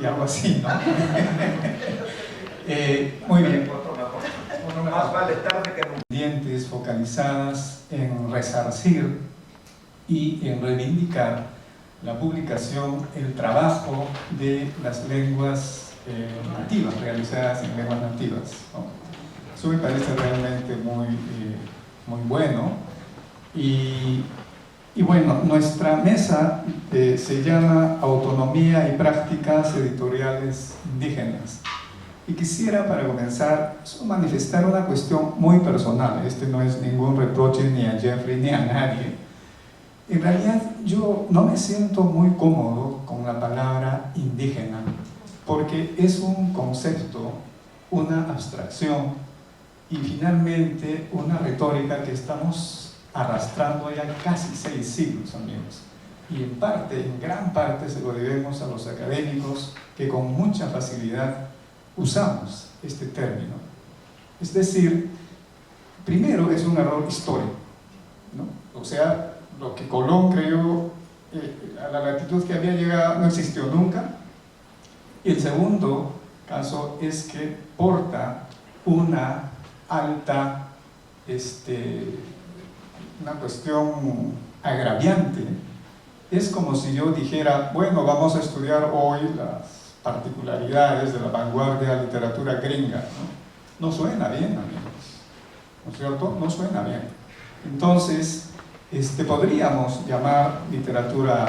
y algo así, ¿no? Muy bien. Más vale tarde que nunca. Dientes focalizadas en resarcir y en reivindicar la publicación, el trabajo de las lenguas nativas, realizadas en lenguas nativas, ¿no? Eso me parece realmente muy bueno. Y bueno, nuestra mesa se llama Autonomía y Prácticas Editoriales Indígenas. Y quisiera, para comenzar, manifestar una cuestión muy personal. Este no es ningún reproche ni a Jeffrey ni a nadie. En realidad, yo no me siento muy cómodo con la palabra indígena, porque es un concepto, una abstracción y finalmente una retórica que estamos arrastrando ya casi 6 siglos, amigos. Y en gran parte, se lo debemos a los académicos que con mucha facilidad usamos este término. Es decir, primero es un error histórico, ¿no? O sea, lo que Colón creyó a la latitud que había llegado no existió nunca. Y el segundo caso es que porta una alta, una cuestión agraviante. Es como si yo dijera, bueno, vamos a estudiar hoy las particularidades de la vanguardia literatura gringa, ¿no? No suena bien, amigos, ¿no es cierto? No suena bien. Entonces, podríamos llamar literatura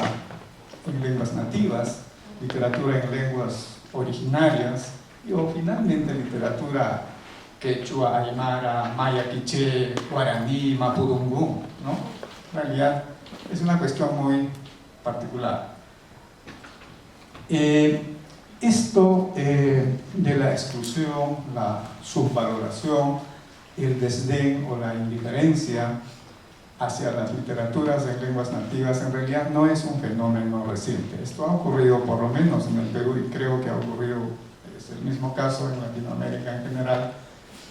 en lenguas nativas, literatura en lenguas originarias, o finalmente literatura quechua, aymara, maya, quiché, guaraní, mapudungún, ¿no? En realidad es una cuestión muy particular. Esto de la exclusión, la subvaloración, el desdén o la indiferencia hacia las literaturas en lenguas nativas en realidad no es un fenómeno reciente. Esto ha ocurrido por lo menos en el Perú y creo que ha ocurrido, es el mismo caso en Latinoamérica en general.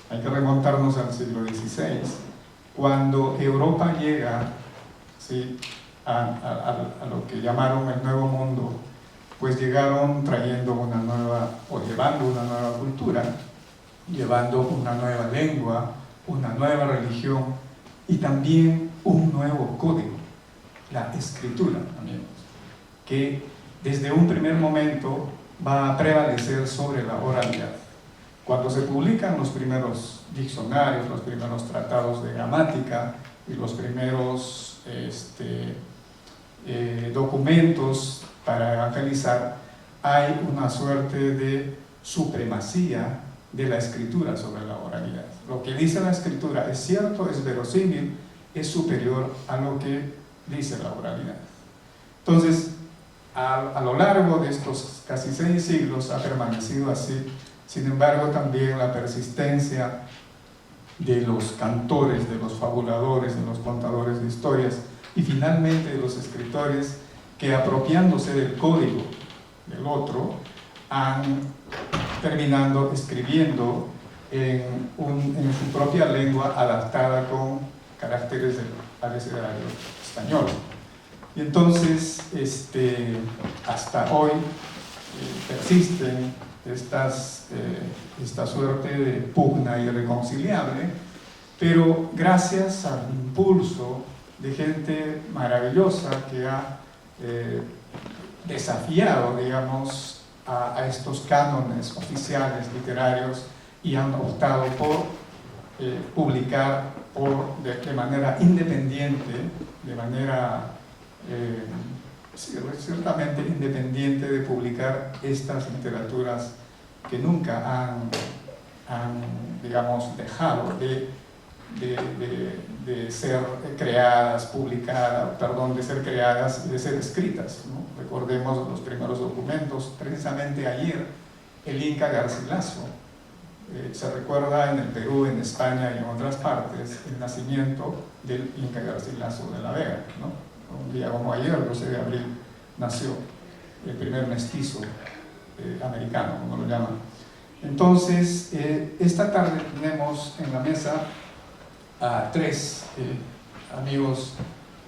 Hay que remontarnos al siglo XVI, cuando Europa llega, ¿sí?, a lo que llamaron el Nuevo Mundo. Pues llegaron trayendo una nueva, o llevando una nueva cultura, llevando una nueva lengua, una nueva religión y también un nuevo código, la escritura, amigos, que desde un primer momento va a prevalecer sobre la oralidad. Cuando se publican los primeros diccionarios, los primeros tratados de gramática y los primeros documentos para evangelizar, hay una suerte de supremacía de la escritura sobre la oralidad. Lo que dice la escritura es cierto, es verosímil, es superior a lo que dice la oralidad. Entonces, a lo largo de estos casi 6 siglos ha permanecido así. Sin embargo, también la persistencia de los cantores, de los fabuladores, de los contadores de historias y finalmente de los escritores que, apropiándose del código del otro, han terminado escribiendo en su propia lengua adaptada con caracteres del abecedario español. Y entonces, hasta hoy persisten esta suerte de pugna irreconciliable, pero gracias al impulso de gente maravillosa que ha desafiado, digamos, a estos cánones oficiales literarios y han optado por publicar de manera independiente, de manera ciertamente independiente, de publicar estas literaturas que nunca han digamos, dejado de ser creadas, de ser creadas y de ser escritas, ¿no? Recordemos los primeros documentos. Precisamente ayer, el Inca Garcilaso, se recuerda en el Perú, en España y en otras partes el nacimiento del Inca Garcilaso de la Vega, ¿no? Un día como ayer, el 12 de abril, nació el primer mestizo americano, como lo llaman. Entonces, esta tarde tenemos en la mesa a 3 amigos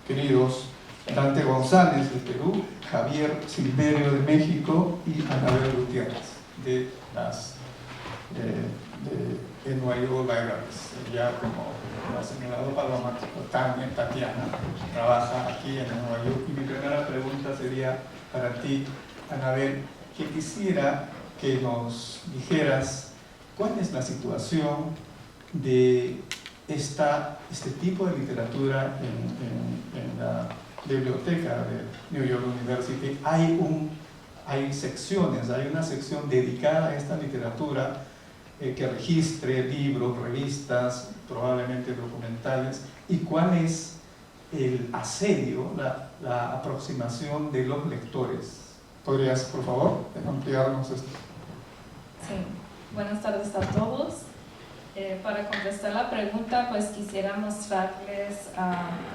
queridos, Dante González de Perú, Javier Silverio de México y Anabel Gutiérrez de las de NYU Libraries. Ya como lo ha señalado Paloma, Tatiana trabaja aquí en NYU. Y mi primera pregunta sería para ti, Anabel, que quisiera que nos dijeras cuál es la situación de este tipo de literatura en la biblioteca de New York University. Hay secciones, hay una sección dedicada a esta literatura que registre libros, revistas, probablemente documentales. ¿Y cuál es el asedio, la aproximación de los lectores? ¿Podrías, por favor, ampliarnos esto? Sí, buenas tardes a todos. Para contestar la pregunta, pues quisiera mostrarles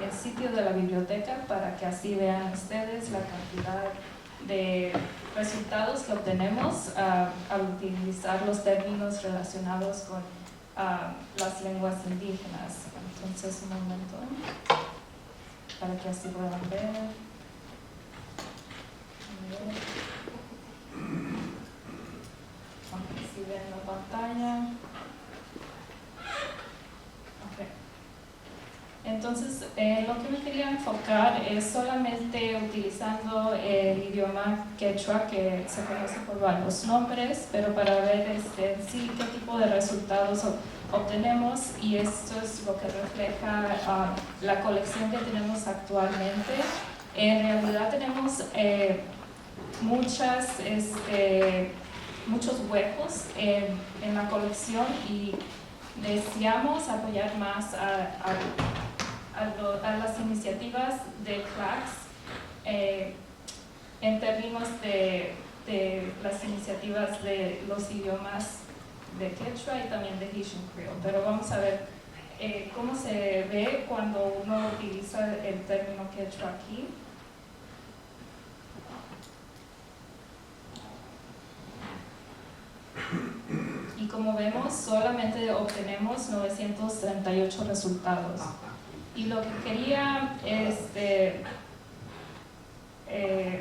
el sitio de la biblioteca para que así vean ustedes la cantidad de resultados que obtenemos al utilizar los términos relacionados con las lenguas indígenas. Entonces, un momento, para que así puedan ver. Si ven la pantalla. Okay. Entonces, lo que me quería enfocar es solamente utilizando el idioma quechua, que se conoce por varios nombres, pero para ver sí qué tipo de resultados obtenemos, y esto es lo que refleja la colección que tenemos actualmente. En realidad tenemos muchos huecos en la colección y deseamos apoyar más a las iniciativas de CLACS en términos de las iniciativas de los idiomas de quechua y también de Haitian Creole. Pero vamos a ver cómo se ve cuando uno utiliza el término quechua aquí. Y como vemos, solamente obtenemos 938 resultados. Y lo que quería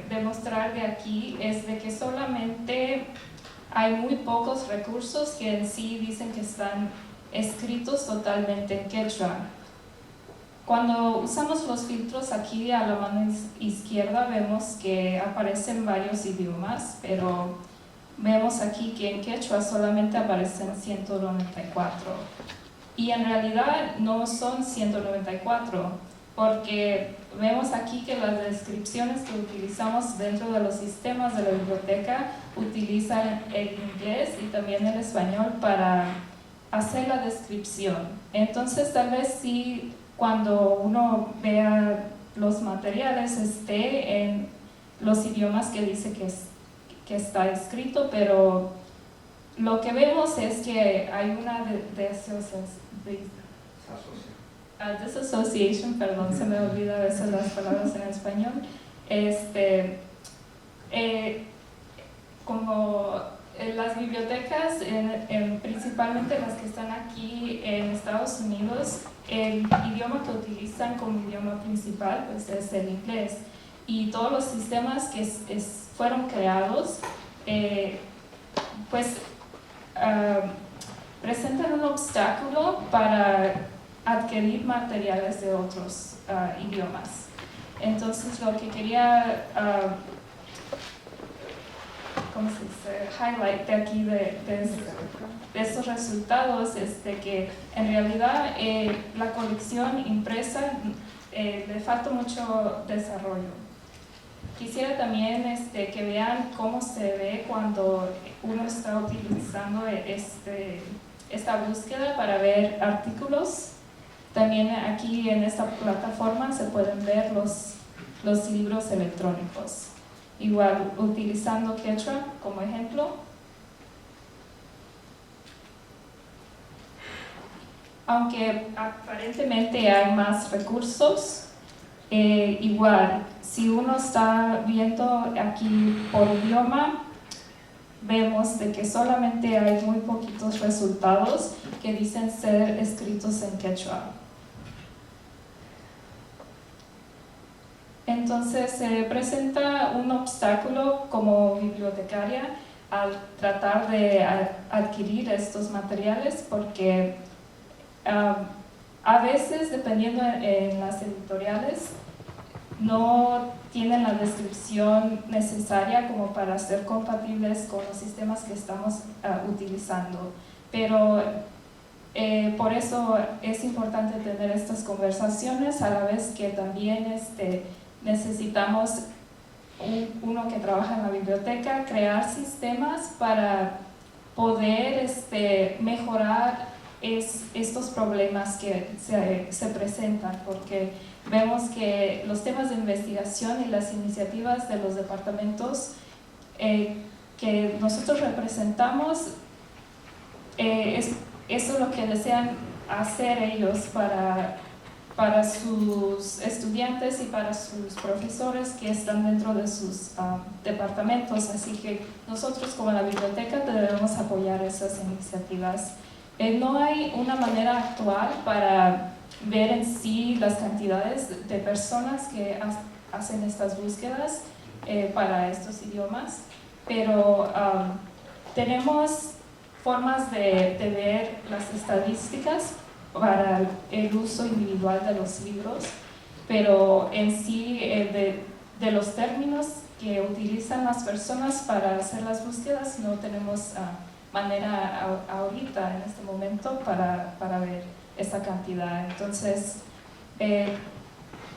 demostrar de aquí es de que solamente hay muy pocos recursos que en sí dicen que están escritos totalmente en quechua. Cuando usamos los filtros aquí a la mano izquierda vemos que aparecen varios idiomas, pero vemos aquí que en quechua solamente aparecen 194. Y en realidad no son 194, porque vemos aquí que las descripciones que utilizamos dentro de los sistemas de la biblioteca utilizan el inglés y también el español para hacer la descripción. Entonces, tal vez sí, cuando uno vea los materiales, esté en los idiomas que dice que está escrito, pero lo que vemos es que hay una disassociation, perdón, se me olvida a veces las palabras en español, como las bibliotecas, principalmente las que están aquí en Estados Unidos, el idioma que utilizan como idioma principal pues es el inglés, y todos los sistemas que fueron creados presentan un obstáculo para adquirir materiales de otros idiomas. Entonces, lo que quería highlight de aquí de estos resultados es de que en realidad la colección impresa le falta mucho desarrollo. Quisiera también que vean cómo se ve cuando uno está utilizando esta búsqueda para ver artículos. También aquí en esta plataforma se pueden ver los libros electrónicos. Igual, utilizando quechua como ejemplo. Aunque aparentemente hay más recursos, igual, si uno está viendo aquí por idioma, vemos de que solamente hay muy poquitos resultados que dicen ser escritos en quechua. Entonces se presenta un obstáculo como bibliotecaria al tratar de adquirir estos materiales porque a veces, dependiendo en las editoriales, no tienen la descripción necesaria como para ser compatibles con los sistemas que estamos utilizando. Pero por eso es importante tener estas conversaciones, a la vez que también necesitamos uno que trabaja en la biblioteca, crear sistemas para poder mejorar estos problemas que se presentan, porque vemos que los temas de investigación y las iniciativas de los departamentos que nosotros representamos, eso es lo que desean hacer ellos para sus estudiantes y para sus profesores que están dentro de sus departamentos. Así que nosotros como la biblioteca debemos apoyar esas iniciativas. No hay una manera actual para ver en sí las cantidades de personas que hacen estas búsquedas para estos idiomas, pero tenemos formas de ver las estadísticas para el uso individual de los libros, pero en sí de los términos que utilizan las personas para hacer las búsquedas no tenemos manera ahorita, en este momento, para ver esa cantidad. Entonces,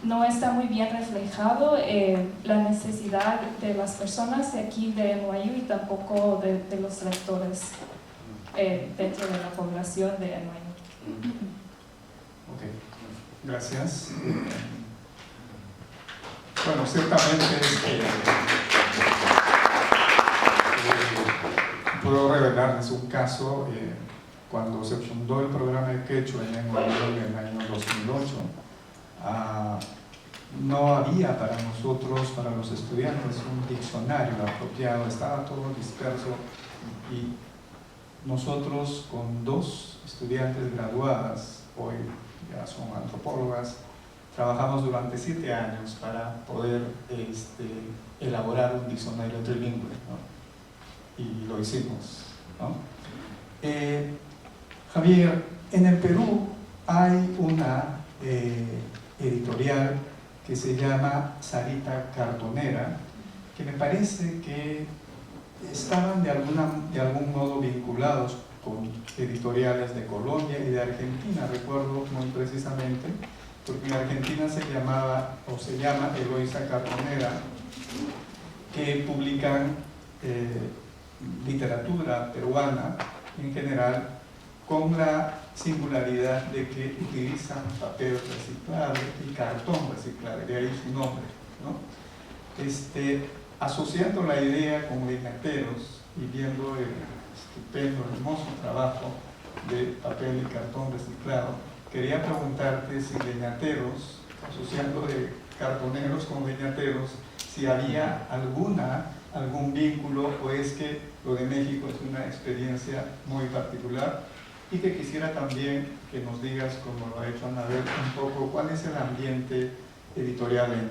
no está muy bien reflejado la necesidad de las personas de aquí de NYU y tampoco de los lectores dentro de la población de NYU. Ok, gracias. Bueno, ciertamente puedo revelarles un caso. Cuando se fundó el programa de Quechua en el año 2008, no había para nosotros, para los estudiantes, un diccionario apropiado, estaba todo disperso, y nosotros con 2 estudiantes graduadas, hoy ya son antropólogas, trabajamos durante 7 años para poder elaborar un diccionario trilingüe, ¿no? Y lo hicimos, ¿no? Javier, en el Perú hay una editorial que se llama Sarita Cartonera, que me parece que estaban de algún modo vinculados con editoriales de Colombia y de Argentina, recuerdo muy precisamente, porque en Argentina se llama Eloísa Cartonera, que publican literatura peruana en general, con la singularidad de que utilizan papel reciclable y cartón reciclable, de ahí su nombre, ¿no? Asociando la idea con Leñateros y viendo el estupendo, hermoso trabajo de papel y cartón reciclado, quería preguntarte si Leñateros, asociando de cartoneros con leñateros, si había algún vínculo, o es que lo de México es una experiencia muy particular, y que quisiera también que nos digas, como lo ha hecho Anabel, un poco cuál es el ambiente editorial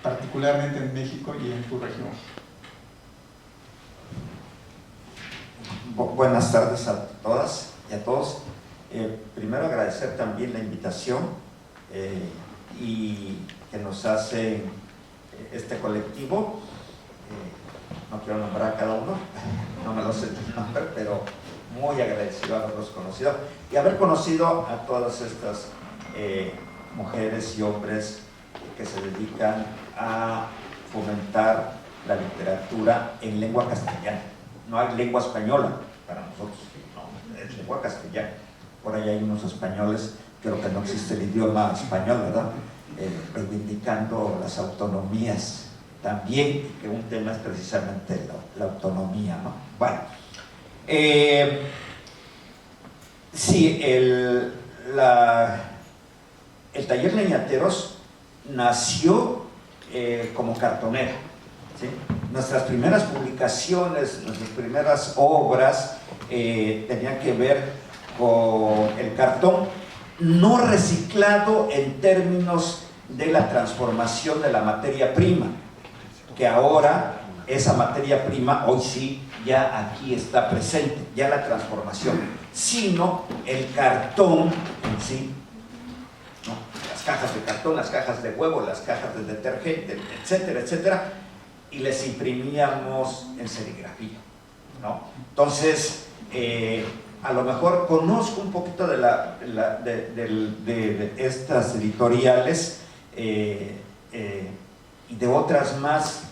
particularmente en México y en tu región. Buenas tardes a todas y a todos. Primero agradecer también la invitación y que nos hace este colectivo. No quiero nombrar a cada uno, no me lo sé el nombre, pero muy agradecido de haberlos conocido y haber conocido a todas estas mujeres y hombres que se dedican a fomentar la literatura en lengua castellana. No hay lengua española para nosotros, no, es lengua castellana. Por ahí hay unos españoles, creo que no existe el idioma español, ¿verdad? Reivindicando las autonomías también, que un tema es precisamente la autonomía, ¿no? Bueno, sí, el taller Leñateros nació como cartonera, ¿sí? Nuestras primeras publicaciones, nuestras primeras obras tenían que ver con el cartón no reciclado en términos de la transformación de la materia prima, que ahora esa materia prima, hoy sí, ya aquí está presente, ya la transformación, sino el cartón en sí, ¿no? Las cajas de cartón, las cajas de huevo, las cajas de detergente, etcétera, etcétera, y les imprimíamos en serigrafía, ¿no? Entonces, a lo mejor conozco un poquito de estas editoriales y de otras más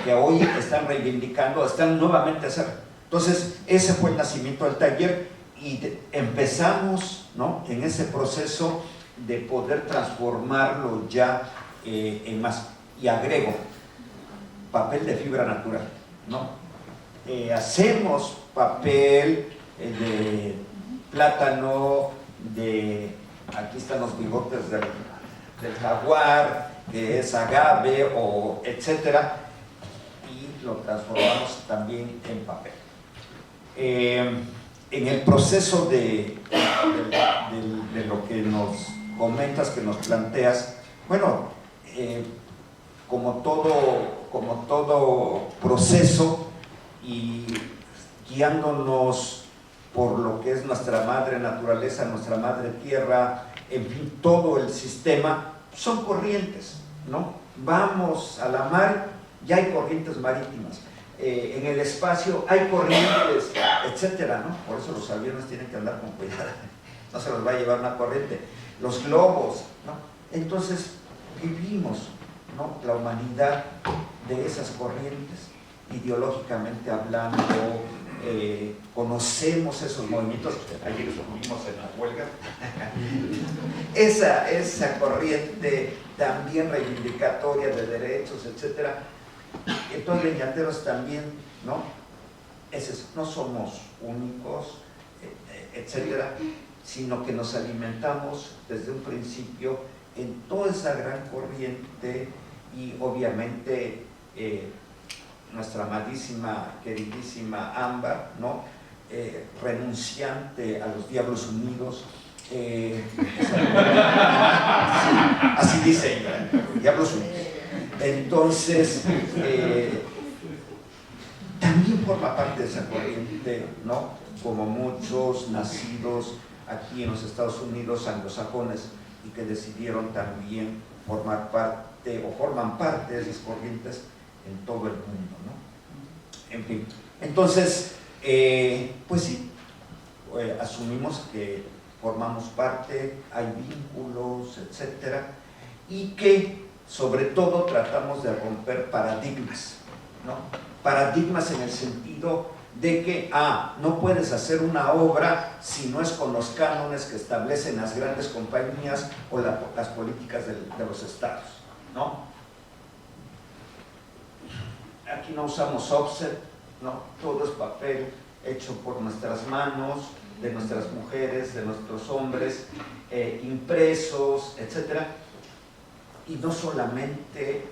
que hoy están reivindicando, están nuevamente a hacer. Entonces, ese fue el nacimiento del taller y empezamos, ¿no?, en ese proceso de poder transformarlo ya en más. Y agrego, papel de fibra natural, ¿no? Hacemos papel de plátano, aquí están los bigotes del jaguar, que es agave, o etcétera, y lo transformamos también en papel. En el proceso de lo que nos comentas, que nos planteas, bueno, como todo proceso y guiándonos por lo que es nuestra madre naturaleza, nuestra madre tierra, en fin, todo el sistema, son corrientes, ¿no? Vamos a la mar, ya hay corrientes marítimas, en el espacio hay corrientes, etcétera, ¿no? Por eso los aviones tienen que andar con cuidado, no se los va a llevar una corriente, los globos, ¿no? Entonces vivimos, ¿no?, la humanidad de esas corrientes, ideológicamente hablando, conocemos esos movimientos. Ayer estuvimos en la huelga. esa corriente también reivindicatoria de derechos, etcétera. Entonces, leñateros también, ¿no? No somos únicos, etcétera, sino que nos alimentamos desde un principio en toda esa gran corriente y obviamente nuestra amadísima, queridísima Ámbar, ¿no?, renunciante a los Diablos Unidos, así dice ella, Diablos Unidos. Entonces, también forma parte de esa corriente, ¿no?, como muchos nacidos aquí en los Estados Unidos, anglosajones, y que decidieron también formar parte, o forman parte de esas corrientes en todo el mundo, ¿no? En fin, entonces, pues sí, asumimos que formamos parte, hay vínculos, etcétera, y que sobre todo tratamos de romper paradigmas, ¿no? Paradigmas en el sentido de que, no puedes hacer una obra si no es con los cánones que establecen las grandes compañías o las políticas de los estados, ¿no? Aquí no usamos offset, ¿no? Todo es papel hecho por nuestras manos, de nuestras mujeres, de nuestros hombres, impresos, etc. Y no solamente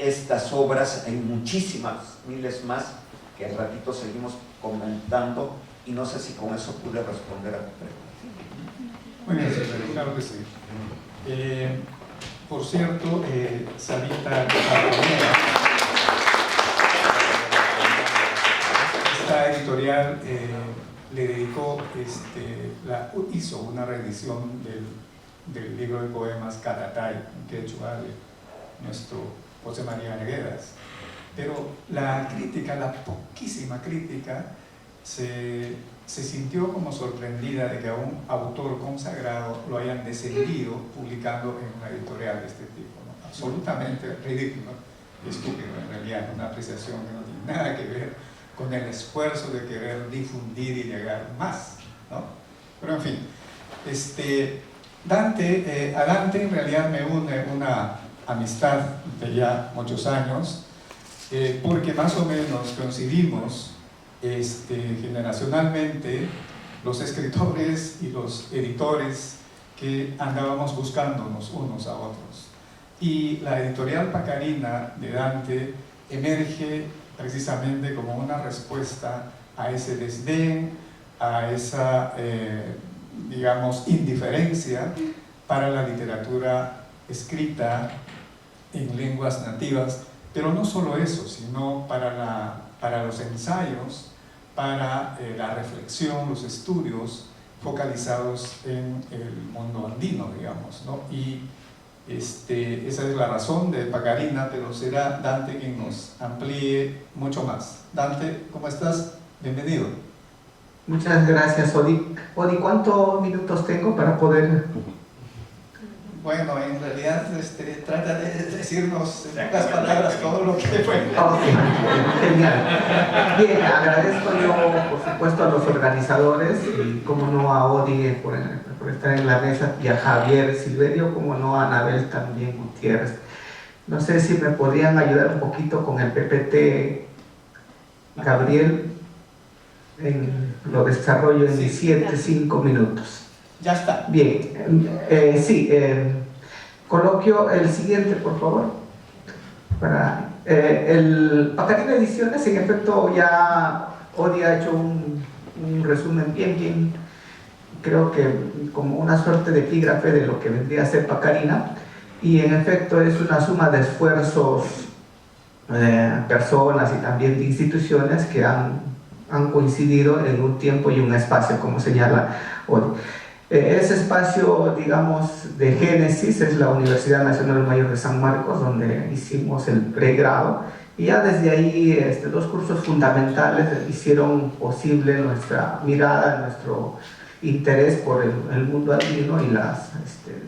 estas obras, hay muchísimas, miles más, que al ratito seguimos comentando, y no sé si con eso pude responder a tu pregunta. Muy bien, claro que sí. Por cierto, Sarita esta editorial le dedicó, hizo una reedición del libro de poemas Catatay, en quechua, de nuestro José María Negueras. Pero la crítica, la poquísima crítica, se sintió como sorprendida de que a un autor consagrado lo hayan descendido publicando en una editorial de este tipo, ¿no? Absolutamente ridículo, estúpido en realidad, una apreciación que no tiene nada que ver con el esfuerzo de querer difundir y llegar más, ¿no? Pero en fin, a Dante en realidad me une una amistad de ya muchos años, porque más o menos coincidimos generacionalmente los escritores y los editores que andábamos buscándonos unos a otros. Y la editorial Pacarina de Dante emerge precisamente como una respuesta a ese desdén, a esa digamos, indiferencia para la literatura escrita en lenguas nativas, pero no solo eso, sino para los ensayos, para la reflexión, los estudios focalizados en el mundo andino, digamos, ¿no? Y esa es la razón de Pacarina, pero será Dante quien nos amplíe mucho más. Dante, ¿cómo estás? Bienvenido. Muchas gracias, Odi. Odi, ¿cuántos minutos tengo para poder...? Bueno, en realidad trata de decirnos en pocas palabras todo lo que fue. Ok, genial. Bien, agradezco yo, por supuesto, a los organizadores y, como no, a Odi por estar en la mesa, y a Javier Silverio, como no, a Anabel también Gutiérrez. No sé si me podrían ayudar un poquito con el PPT, Gabriel, lo desarrollo en 5 minutos. Ya está. Bien, sí, coloquio el siguiente, por favor. El Pacarina Ediciones, en efecto, ya Odi ha hecho un resumen bien, creo que como una suerte de epígrafe de lo que vendría a ser Pacarina, y en efecto es una suma de esfuerzos, personas y también de instituciones que han coincidido en un tiempo y un espacio, como señala Odi. Ese espacio, digamos, de génesis es la Universidad Nacional Mayor de San Marcos, donde hicimos el pregrado, y ya desde ahí 2 cursos fundamentales hicieron posible nuestra mirada, nuestro interés por el mundo andino y las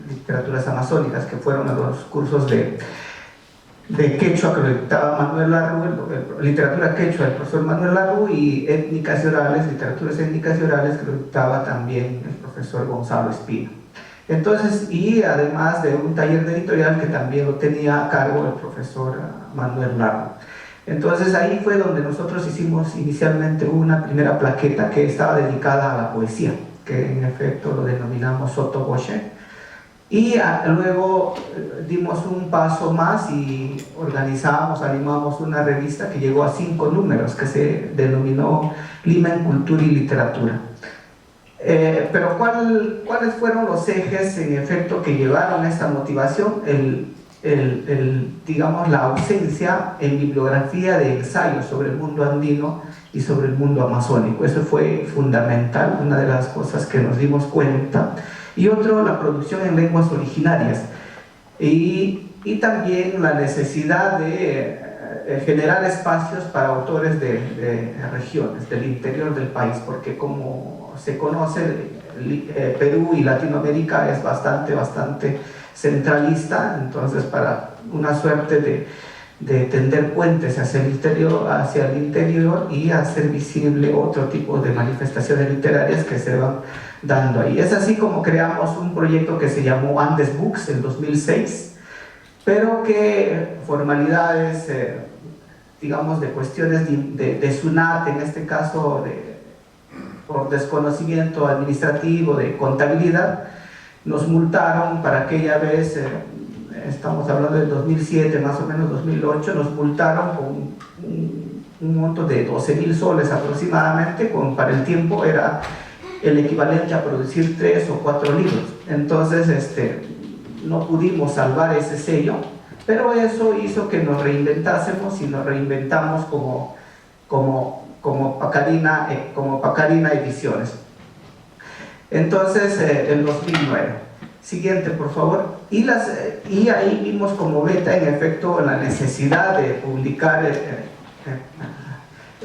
literaturas amazónicas, que fueron los cursos de quechua que lo dictaba Manuel Larru, literatura quechua del profesor Manuel Larru, y étnicas y orales, literaturas étnicas y orales, que lo dictaba también el profesor Gonzalo Espino. Entonces, y además de un taller de editorial que también lo tenía a cargo el profesor Manuel Larru. Entonces ahí fue donde nosotros hicimos inicialmente una primera plaqueta que estaba dedicada a la poesía, que en efecto lo denominamos Sotoboshe. Y luego dimos un paso más y animamos una revista que llegó a 5 números, que se denominó Lima en Cultura y Literatura. Pero ¿cuáles fueron los ejes en efecto que llevaron a esta motivación? Digamos, la ausencia en bibliografía de ensayos sobre el mundo andino y sobre el mundo amazónico. Eso fue fundamental, una de las cosas que nos dimos cuenta. Y otro, la producción en lenguas originarias, y también la necesidad de generar espacios para autores de regiones, del interior del país, porque como se conoce, Perú y Latinoamérica es bastante centralista. Entonces, para una suerte de tender puentes hacia el interior y hacer visible otro tipo de manifestaciones literarias que se van dando ahí. Es así como creamos un proyecto que se llamó Andes Books en 2006, pero que formalidades, digamos, de cuestiones de SUNAT, en este caso por desconocimiento administrativo, de contabilidad, nos multaron para aquella vez, estamos hablando del 2007, más o menos 2008, nos multaron con un monto de 12.000 soles aproximadamente, para el tiempo era el equivalente a producir 3 o 4 libros. Entonces no pudimos salvar ese sello, pero eso hizo que nos reinventásemos, y nos reinventamos como Pacarina Ediciones. Entonces, en 2009. Siguiente, por favor. Y ahí vimos como beta, en efecto, la necesidad de publicar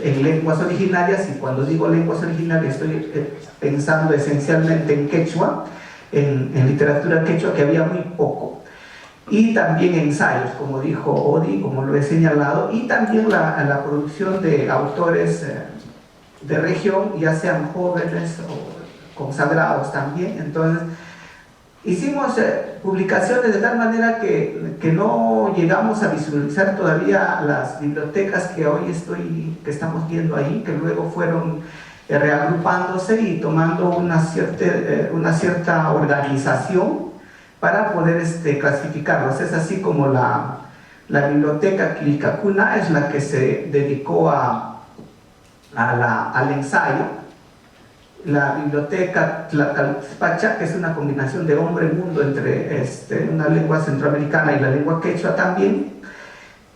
en lenguas originarias, y cuando digo lenguas originarias estoy pensando esencialmente en quechua, en literatura quechua, que había muy poco, y también ensayos, como dijo Odi, como lo he señalado, y también la producción de autores de región, ya sean jóvenes o consagrados también. Entonces hicimos publicaciones de tal manera que no llegamos a visualizar todavía las bibliotecas que estamos viendo ahí, que luego fueron reagrupándose y tomando una cierta organización para poder clasificarlos. Es así como la biblioteca Quilcacuna es la que se dedicó al ensayo, la biblioteca Tlatalpacha, que es una combinación de hombre-mundo entre una lengua centroamericana y la lengua quechua también.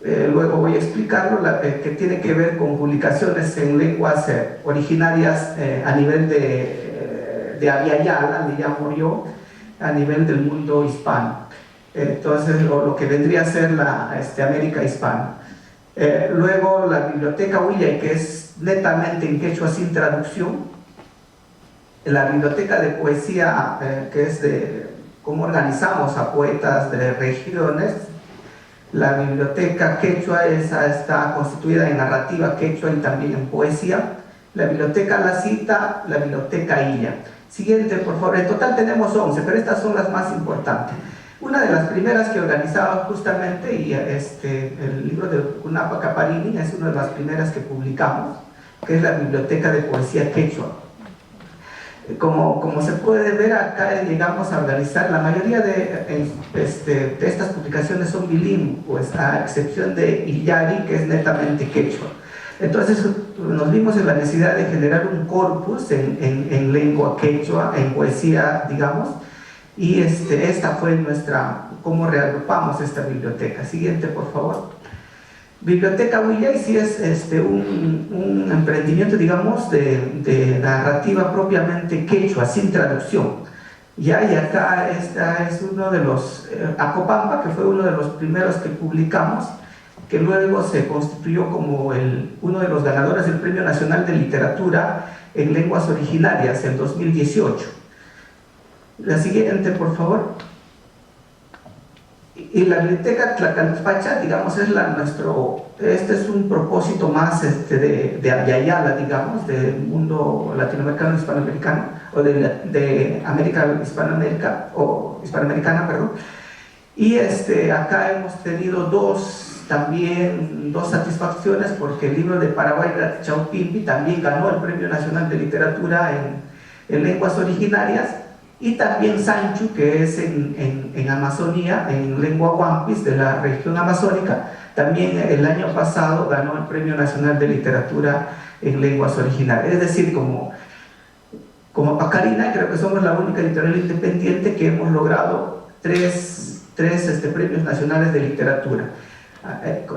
Luego voy a explicarlo, que tiene que ver con publicaciones en lenguas originarias a nivel de Aviala, le llamo yo, a nivel del mundo hispano. Entonces, lo que vendría a ser la América hispana. Luego la biblioteca Huillay, que es netamente en quechua sin traducción. La biblioteca de poesía, que es de cómo organizamos a poetas de regiones. La biblioteca quechua, esa está constituida en narrativa quechua y también en poesía. La biblioteca La Cita, la biblioteca Illa. Siguiente, por favor. En total tenemos 11, pero estas son las más importantes. Una de las primeras que organizaba justamente, y el libro de Kunapa Caparini es una de las primeras que publicamos, que es la Biblioteca de Poesía Quechua. Como se puede ver acá, llegamos a organizar, la mayoría de estas publicaciones son bilingües, a excepción de Illari, que es netamente quechua. Entonces nos vimos en la necesidad de generar un corpus en lengua quechua, en poesía, digamos, y esta fue nuestra, cómo reagrupamos esta biblioteca. Siguiente, por favor. Biblioteca Huillay sí es un emprendimiento, digamos, de narrativa propiamente quechua, sin traducción. Y acá esta es uno de los, Acopampa, que fue uno de los primeros que publicamos, que luego se constituyó como uno de los ganadores del Premio Nacional de Literatura en Lenguas Originarias en 2018. La siguiente, por favor. Y la biblioteca Tlatalpacha, digamos, es este es un propósito más de Aviala, digamos, del mundo latinoamericano, hispanoamericano, o de América, hispanoamericana, perdón. Y acá hemos tenido dos satisfacciones, porque el libro de Paraguay, Chaupimpi, también ganó el Premio Nacional de Literatura en Lenguas Originarias, y también Sanchu, que es en Amazonía, en lengua Wampis de la región amazónica, también el año pasado ganó el Premio Nacional de Literatura en Lenguas Originarias. Es decir, como Pacarina, creo que somos la única editorial independiente que hemos logrado tres premios nacionales de literatura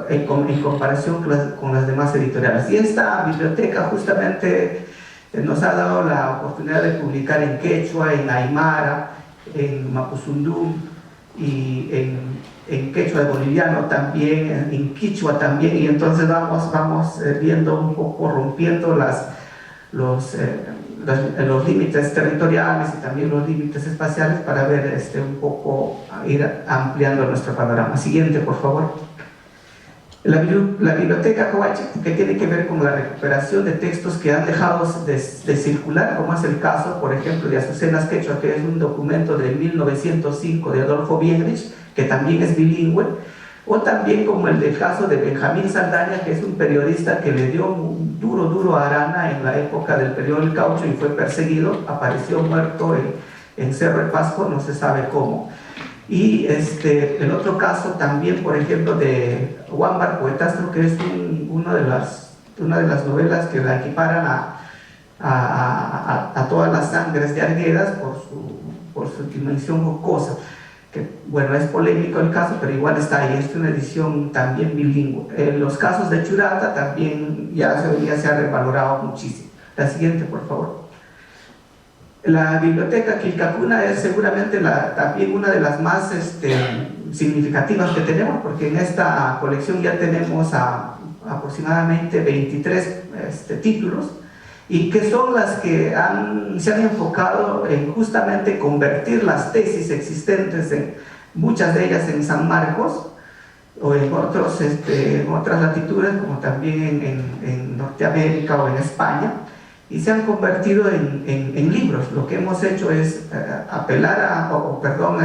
en comparación con las demás editoriales. Y esta biblioteca justamente nos ha dado la oportunidad de publicar en quechua, en aymara, en mapuzungún y en quechua boliviano también, en quichua también, y entonces vamos viendo un poco, rompiendo los límites territoriales y también los límites espaciales para ver un poco, ir ampliando nuestro panorama. Siguiente, por favor. La biblioteca Coache, que tiene que ver con la recuperación de textos que han dejado de circular, como es el caso, por ejemplo, de Azucenas Quechua, que es un documento de 1905 de Adolfo Bienrich, que también es bilingüe, o también como el del caso de Benjamín Saldaña, que es un periodista que le dio un duro a Arana en la época del periodo del Caucho y fue perseguido, apareció muerto en Cerro de Pasco, no se sabe cómo. Y el otro caso también, por ejemplo, de Huámbar Poetastro, que es una de las novelas que la equiparan a todas las sangres de Arguedas por su dimensión jocosa, que bueno, es polémico el caso, pero igual está ahí, es una edición también bilingüe. Los casos de Churata también ya se ha revalorado muchísimo. La siguiente, por favor. La biblioteca Quilcacuna es seguramente también una de las más significativas que tenemos, porque en esta colección ya tenemos aproximadamente 23 títulos, y que son las que se han enfocado en justamente convertir las tesis existentes, muchas de ellas en San Marcos o en otras latitudes, como también en Norteamérica o en España, y se han convertido en libros. Lo que hemos hecho es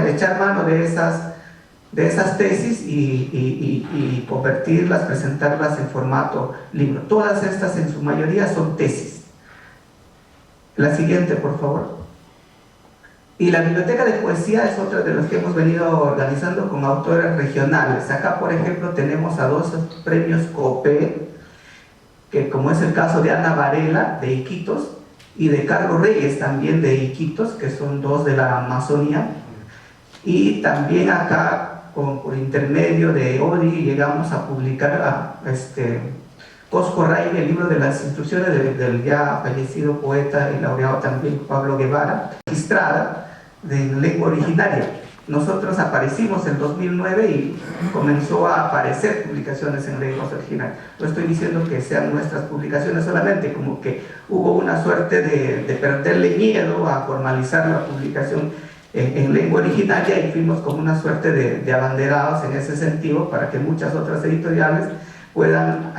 echar mano de esas tesis y convertirlas, presentarlas en formato libro. Todas estas en su mayoría son tesis. La siguiente, por favor. Y la biblioteca de poesía es otra de las que hemos venido organizando con autores regionales. Acá, por ejemplo, tenemos a 2 premios COPE, que como es el caso de Ana Varela de Iquitos, y de Carlos Reyes, también de Iquitos, que son dos de la Amazonía. Y también acá, por intermedio de ODI, llegamos a publicar Cosco Raime, el libro de las instrucciones del ya fallecido poeta y laureado también Pablo Guevara, registrada en lengua originaria. Nosotros aparecimos en 2009 y comenzó a aparecer publicaciones en lenguas originarias. No estoy diciendo que sean nuestras publicaciones solamente, como que hubo una suerte de perderle miedo a formalizar la publicación en lengua originaria y fuimos como una suerte de abanderados en ese sentido para que muchas otras editoriales puedan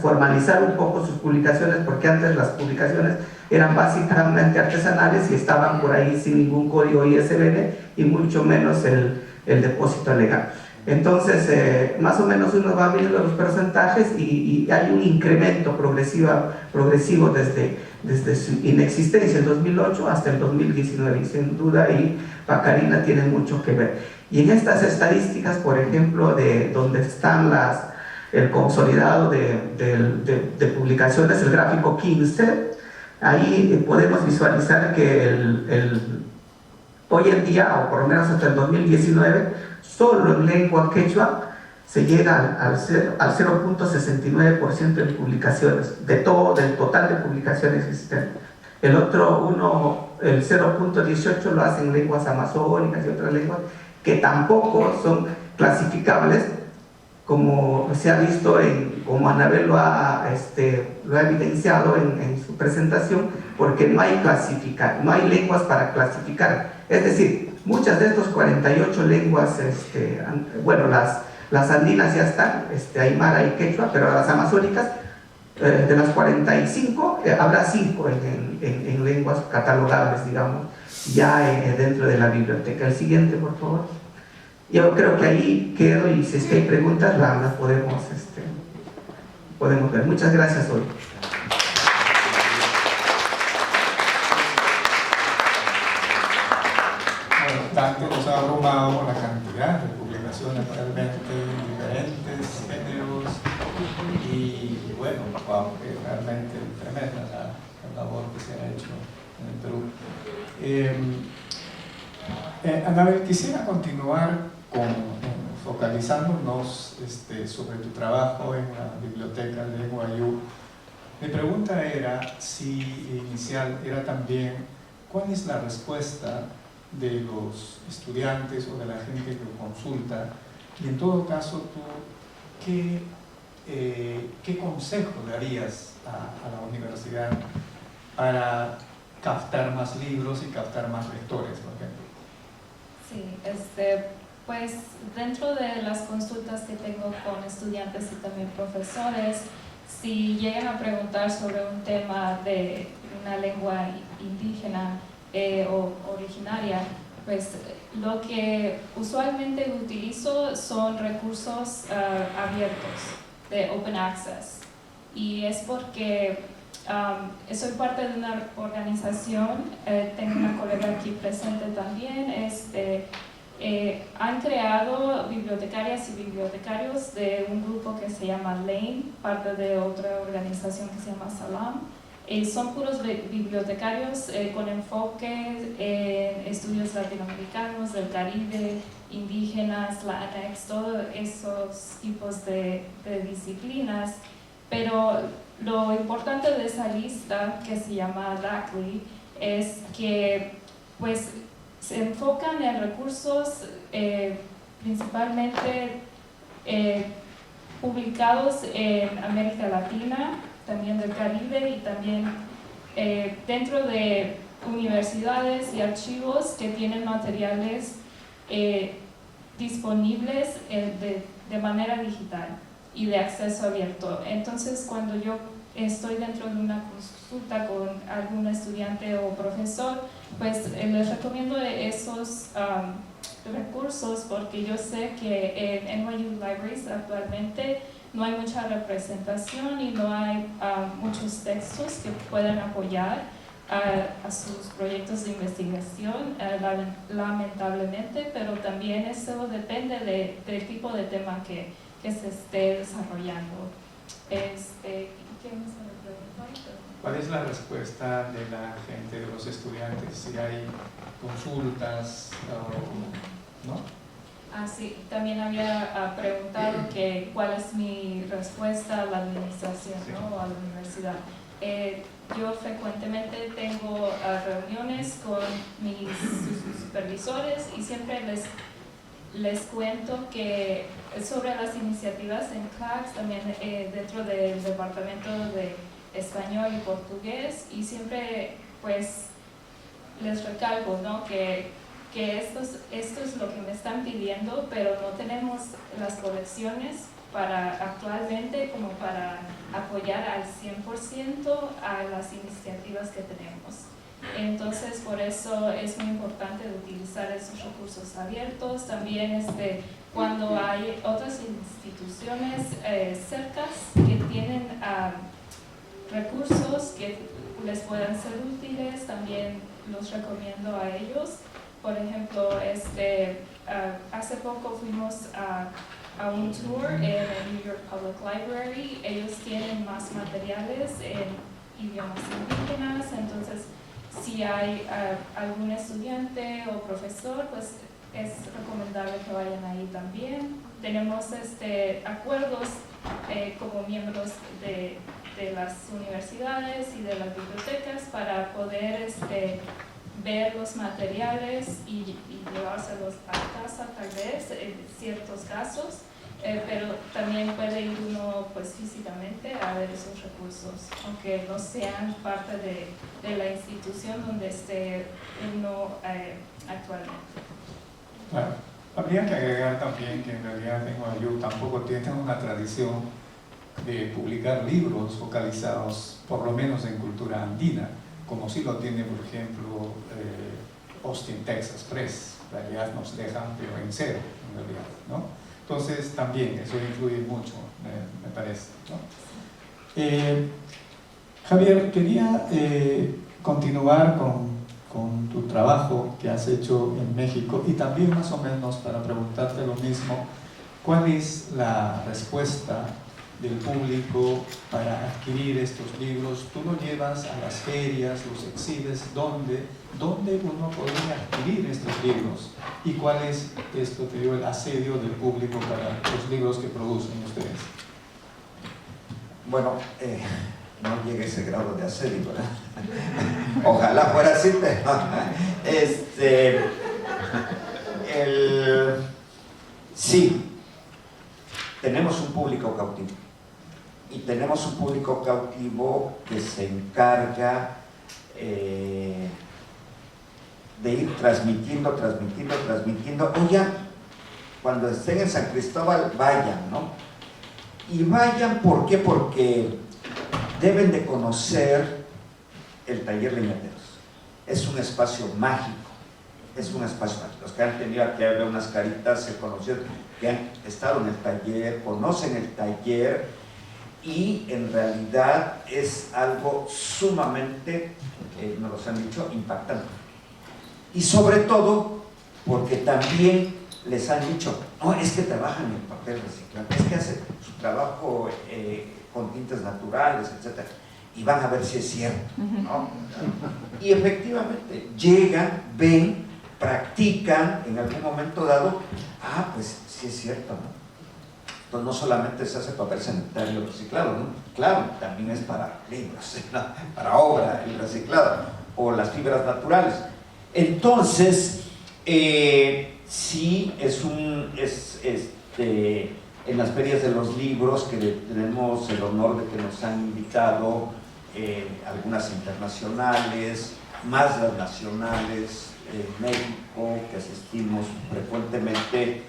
formalizar un poco sus publicaciones, porque antes las publicaciones eran básicamente artesanales y estaban por ahí sin ningún código ISBN y mucho menos el depósito legal. Entonces, más o menos uno va viendo los porcentajes y hay un incremento progresivo desde su inexistencia en 2008 hasta el 2019, y sin duda ahí Pacarina tiene mucho que ver. Y en estas estadísticas, por ejemplo, de donde están el consolidado de publicaciones, el gráfico 15, ahí podemos visualizar que hoy en día, o por lo menos hasta el 2019, solo en lengua quechua se llega al 0.69% de publicaciones, del total de publicaciones existentes. El otro el 0.18 lo hacen lenguas amazónicas y otras lenguas que tampoco son clasificables, como se ha visto, como Anabel lo ha evidenciado en su presentación, porque no hay lenguas para clasificar. Es decir, muchas de estos 48 lenguas, bueno, las andinas ya están, aymara y quechua, pero las amazónicas, de las 45, habrá 5 en lenguas catalogables, digamos, ya dentro de la biblioteca. El siguiente, por favor. Yo creo que ahí quedo, y si es que hay preguntas las podemos ver. Muchas gracias hoy. Bueno, Dante nos ha abrumado la cantidad de publicaciones realmente diferentes géneros y bueno, wow, realmente tremenda la labor que se ha hecho en el Perú. Anabel, quisiera continuar focalizándonos sobre tu trabajo en la biblioteca de Guayú. Mi pregunta inicial era también, ¿cuál es la respuesta de los estudiantes o de la gente que lo consulta? Y en todo caso, tú, ¿qué consejo darías a la universidad para captar más libros y captar más lectores, por ejemplo? Sí, pues dentro de las consultas que tengo con estudiantes y también profesores, si llegan a preguntar sobre un tema de una lengua indígena o originaria, pues lo que usualmente utilizo son recursos abiertos, de open access. Y es porque soy parte de una organización, tengo una colega aquí presente también, han creado bibliotecarias y bibliotecarios de un grupo que se llama Lane, parte de otra organización que se llama Salam. Son puros bibliotecarios con enfoque en estudios latinoamericanos, del Caribe, indígenas, Latinx, todos esos tipos de disciplinas. Pero lo importante de esa lista, que se llama LACLI, es que pues se enfocan en recursos principalmente publicados en América Latina, también del Caribe, y también dentro de universidades y archivos que tienen materiales disponibles de manera digital y de acceso abierto. Entonces, cuando yo estoy dentro de una consulta con algún estudiante o profesor, pues les recomiendo esos recursos, porque yo sé que en NYU Libraries actualmente no hay mucha representación y no hay muchos textos que puedan apoyar a sus proyectos de investigación, lamentablemente, pero también eso depende del tipo de tema que se esté desarrollando. ¿Qué me estaba preguntando? ¿Cuál es la respuesta de la gente, de los estudiantes? Si hay consultas o no. Sí, también había preguntado que cuál es mi respuesta a la administración, ¿no? A la universidad. Yo frecuentemente tengo reuniones con mis supervisores y siempre les cuento que sobre las iniciativas en CLACS, también dentro del departamento de español y portugués, y siempre pues les recalco, ¿no? que esto es lo que me están pidiendo, pero no tenemos las colecciones actualmente como para apoyar al 100% a las iniciativas que tenemos. Entonces, por eso es muy importante utilizar esos recursos abiertos. También cuando hay otras instituciones cercas que tienen recursos que les puedan ser útiles, también los recomiendo a ellos. Por ejemplo, hace poco fuimos a un tour en el New York Public Library. Ellos tienen más materiales en idiomas indígenas, entonces si hay algún estudiante o profesor, pues es recomendable que vayan ahí también. Tenemos acuerdos como miembros de las universidades y de las bibliotecas para poder ver los materiales y llevárselos a casa tal vez en ciertos casos, pero también puede ir uno pues físicamente a ver esos recursos, aunque no sean parte de la institución donde esté uno actualmente. Claro. Habría que agregar también que en realidad en NYU tampoco tienen una tradición de publicar libros focalizados por lo menos en cultura andina, como sí lo tiene, por ejemplo, Austin, Texas Press. En realidad nos dejan, pero en cero, en realidad, ¿no? Entonces, también eso influye mucho, me parece, ¿no? Javier, quería continuar con tu trabajo que has hecho en México y también más o menos para preguntarte lo mismo, ¿cuál es la respuesta del público para adquirir estos libros? Tú los llevas a las ferias, los exhibes, ¿dónde uno podría adquirir estos libros? ¿Y cuál es el asedio del público para los libros que producen ustedes? Bueno, no llegue a ese grado de asedio, ¿verdad? Ojalá fuera así, pero sí, tenemos un público cautivo. Y tenemos un público cautivo que se encarga de ir transmitiendo. Oigan, cuando estén en San Cristóbal, vayan, ¿no? Y vayan, ¿por qué? Porque deben de conocer el taller Leñateros. Es un espacio mágico. Los que han tenido aquí a ver unas caritas se conocieron, que han estado en el taller, conocen el taller. Y en realidad es algo sumamente, nos lo han dicho, impactante. Y sobre todo porque también les han dicho, no, es que trabajan en papel reciclado, es que hacen su trabajo con tintes naturales, etc. Y van a ver si es cierto, ¿no? Y efectivamente llegan, ven, practican en algún momento dado, pues sí es cierto, ¿no? Entonces no solamente se hace papel sanitario reciclado, ¿no? Claro, también es para libros, ¿no? Para obra el reciclado, o las fibras naturales. Entonces, sí en las ferias de los libros, que tenemos el honor de que nos han invitado algunas internacionales, más las nacionales, México, que asistimos frecuentemente,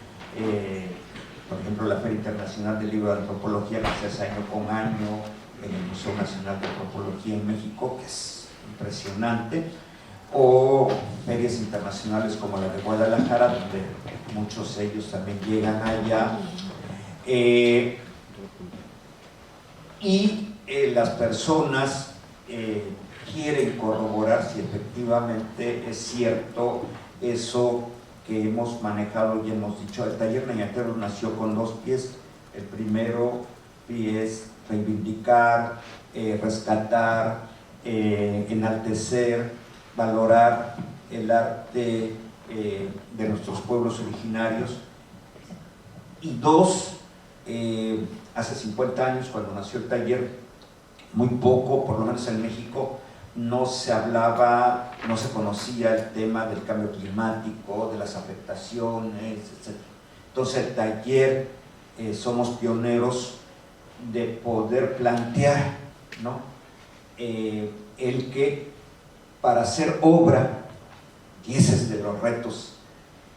por ejemplo, la Feria Internacional del Libro de Antropología, que se hace año con año en el Museo Nacional de Antropología en México, que es impresionante, o ferias internacionales como la de Guadalajara, donde muchos de ellos también llegan allá, y las personas quieren corroborar si efectivamente es cierto eso que hemos manejado y hemos dicho. El taller Leñateros nació con 2 pies. El primero pie es reivindicar, rescatar, enaltecer, valorar el arte de nuestros pueblos originarios. Y dos, hace 50 años, cuando nació el taller, muy poco, por lo menos en México, no se hablaba, no se conocía el tema del cambio climático, de las afectaciones, etc. Entonces el taller, somos pioneros de poder plantear, ¿no? El que para hacer obra, y ese es de los retos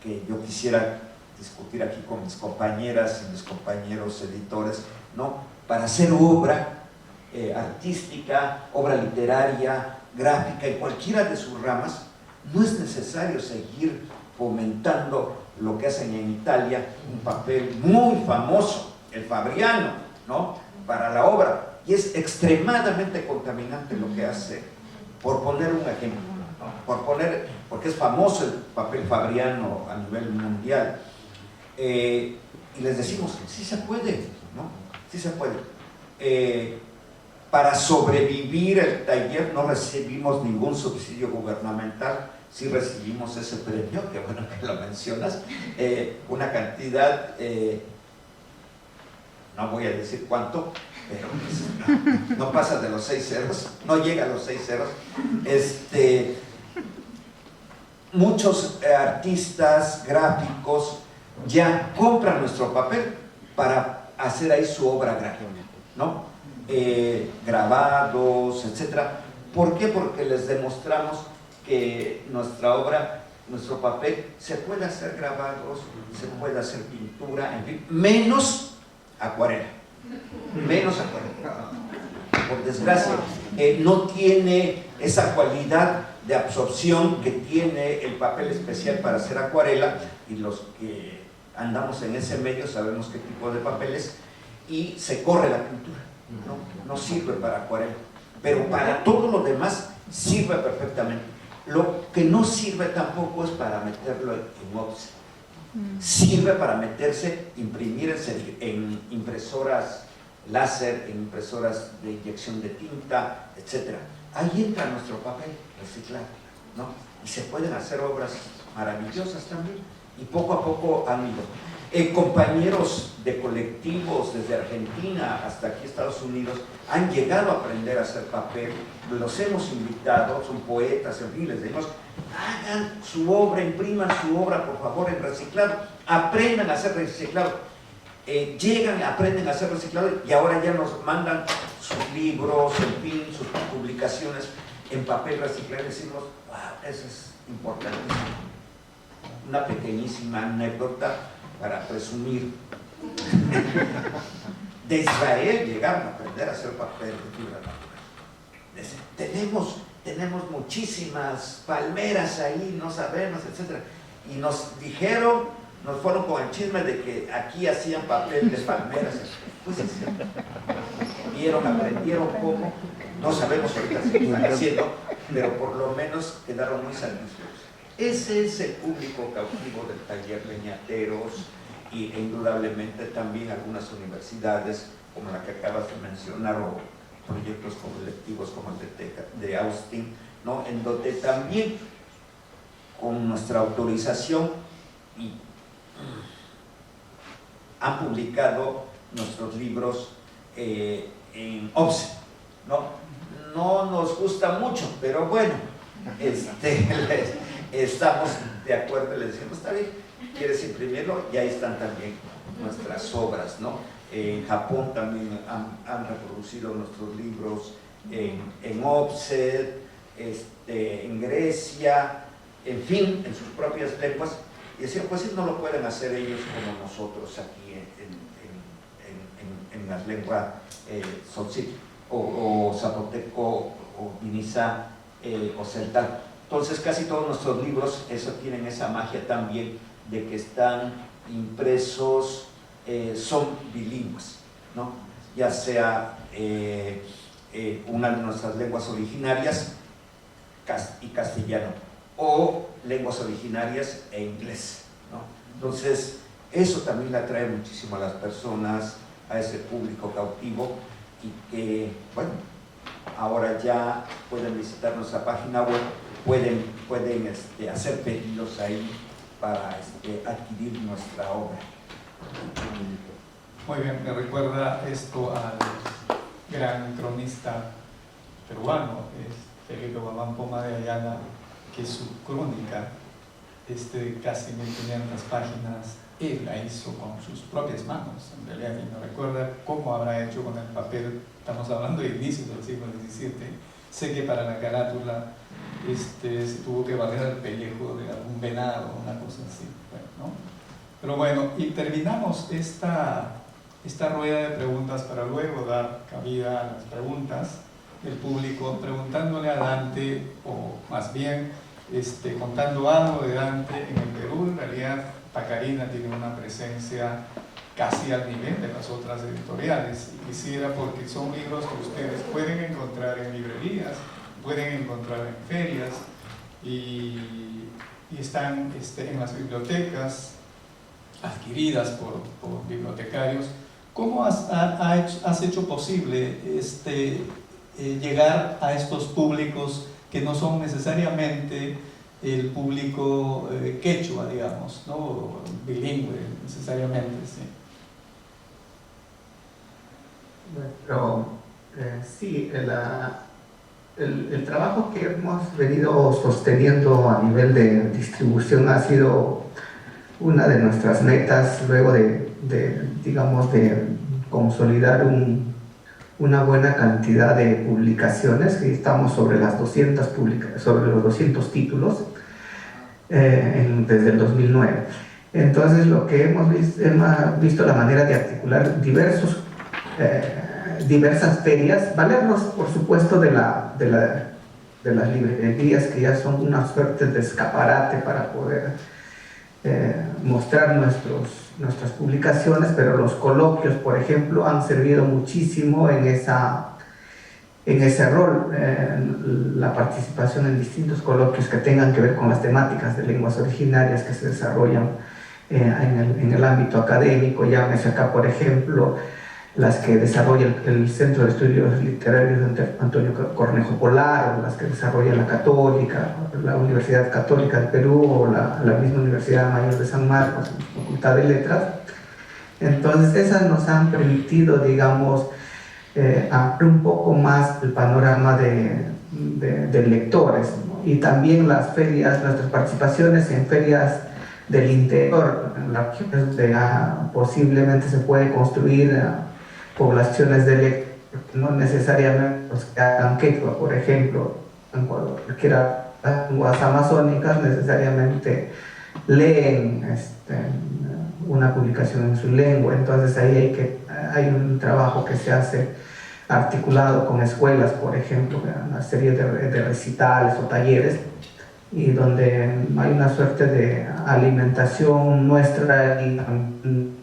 que yo quisiera discutir aquí con mis compañeras y mis compañeros editores, ¿no? Para hacer obra artística, obra literaria, gráfica, en cualquiera de sus ramas, no es necesario seguir fomentando lo que hacen en Italia, un papel muy famoso, el Fabriano, ¿no? Para la obra, y es extremadamente contaminante lo que hace, por poner un ejemplo, ¿no? Porque es famoso el papel Fabriano a nivel mundial, y les decimos, sí se puede, ¿no? Sí se puede. Para sobrevivir el taller no recibimos ningún subsidio gubernamental, sí recibimos ese premio, que bueno que lo mencionas, una cantidad, no voy a decir cuánto, pero pues, no pasa de los 6 ceros, no llega a los 6 ceros. Muchos artistas gráficos ya compran nuestro papel para hacer ahí su obra gráfica, ¿no? Grabados, etcétera. ¿Por qué? Porque les demostramos que nuestra obra, nuestro papel, se puede hacer grabados, se puede hacer pintura, en fin, menos acuarela. Menos acuarela. Por desgracia, no tiene esa cualidad de absorción que tiene el papel especial para hacer acuarela, y los que andamos en ese medio sabemos qué tipo de papeles, y se corre la pintura. No sirve para acuarela, pero para todo lo demás sirve perfectamente. Lo que no sirve tampoco es para meterlo en offset. Sirve para meterse, imprimirse en impresoras láser, en impresoras de inyección de tinta, etc. Ahí entra nuestro papel reciclado, ¿no? Y se pueden hacer obras maravillosas también, y poco a poco han ido. Compañeros de colectivos desde Argentina hasta aquí Estados Unidos han llegado a aprender a hacer papel, los hemos invitado, son poetas, en fin, les decimos, hagan su obra, impriman su obra por favor en reciclado, aprendan a hacer reciclado, llegan, aprenden a hacer reciclado, y ahora ya nos mandan sus libros, en fin, sus publicaciones en papel reciclado, y decimos, wow, eso es importantísimo. Una pequeñísima anécdota para presumir. De Israel llegaron a aprender a hacer papel de fibra natural. Tenemos muchísimas palmeras ahí, no sabemos, etc. Y nos dijeron, nos fueron con el chisme de que aquí hacían papel de palmeras. Pues vieron, aprendieron cómo, no sabemos ahorita si están haciendo, pero por lo menos quedaron muy satisfechos. Ese es el público cautivo del taller Leñateros, y indudablemente también algunas universidades como la que acabas de mencionar, o proyectos colectivos como el de Austin, ¿no? En donde también con nuestra autorización han publicado nuestros libros en offset, ¿no? No nos gusta mucho, pero bueno, estamos de acuerdo y les decimos, está bien, ¿quieres imprimirlo? Y ahí están también nuestras obras, ¿no? En Japón también han reproducido nuestros libros en offset, en Grecia, en fin, en sus propias lenguas, y decían, pues sí, no lo pueden hacer ellos como nosotros aquí en las lenguas tzotzil, o zapoteco, o vinizá, o celtal. Entonces casi todos nuestros libros tienen esa magia también de que están impresos, son bilingües, ¿no? Ya sea una de nuestras lenguas originarias y castellano, o lenguas originarias e inglés, ¿no? Entonces eso también le atrae muchísimo a las personas, a ese público cautivo, y que, bueno, ahora ya pueden visitar nuestra página web, pueden hacer pedidos ahí para adquirir nuestra obra. Muy bien, me recuerda esto al gran cronista peruano, Felipe Guamán Poma de Ayala, que su crónica, casi 1500 páginas, él la hizo con sus propias manos, en realidad, y me recuerda cómo habrá hecho con el papel. Estamos hablando de inicios del siglo XVII. Sé que para la carátula se tuvo que valer el pellejo de algún venado, una cosa así. Bueno, ¿no? Pero bueno, y terminamos esta rueda de preguntas para luego dar cabida a las preguntas del público, preguntándole a Dante, o más bien contando algo de Dante en el Perú. En realidad, Pacarina tiene una presencia casi al nivel de las otras editoriales, y quisiera, porque son libros que ustedes pueden encontrar en librerías, pueden encontrar en ferias, y están en las bibliotecas, adquiridas por bibliotecarios. ¿Cómo has hecho posible llegar a estos públicos que no son necesariamente el público quechua, digamos, ¿no? Bilingüe necesariamente, sí? Pero sí, el trabajo que hemos venido sosteniendo a nivel de distribución ha sido una de nuestras metas, luego digamos, de consolidar una buena cantidad de publicaciones, que estamos sobre los 200 títulos desde el 2009. Entonces, lo que hemos visto la manera de articular diversas ferias, valernos por supuesto de las librerías, que ya son una suerte de escaparate para poder mostrar nuestras publicaciones, pero los coloquios, por ejemplo, han servido muchísimo en ese rol, la participación en distintos coloquios que tengan que ver con las temáticas de lenguas originarias que se desarrollan en el ámbito académico. Llámese acá, por ejemplo, las que desarrolla el Centro de Estudios Literarios de Antonio Cornejo Polar, o las que desarrolla la Católica, la Universidad Católica del Perú, o la misma Universidad Mayor de San Marcos, Facultad de Letras. Entonces, esas nos han permitido, digamos, ampliar un poco más el panorama de lectores, ¿no? Y también las ferias, nuestras participaciones en ferias del interior, en las que posiblemente se puede construir poblaciones de lectores, no necesariamente los que hagan quechua, por ejemplo, en cualquiera de las lenguas amazónicas necesariamente leen una publicación en su lengua. Entonces ahí hay un trabajo que se hace articulado con escuelas, por ejemplo, una serie de recitales o talleres, y donde hay una suerte de alimentación nuestra y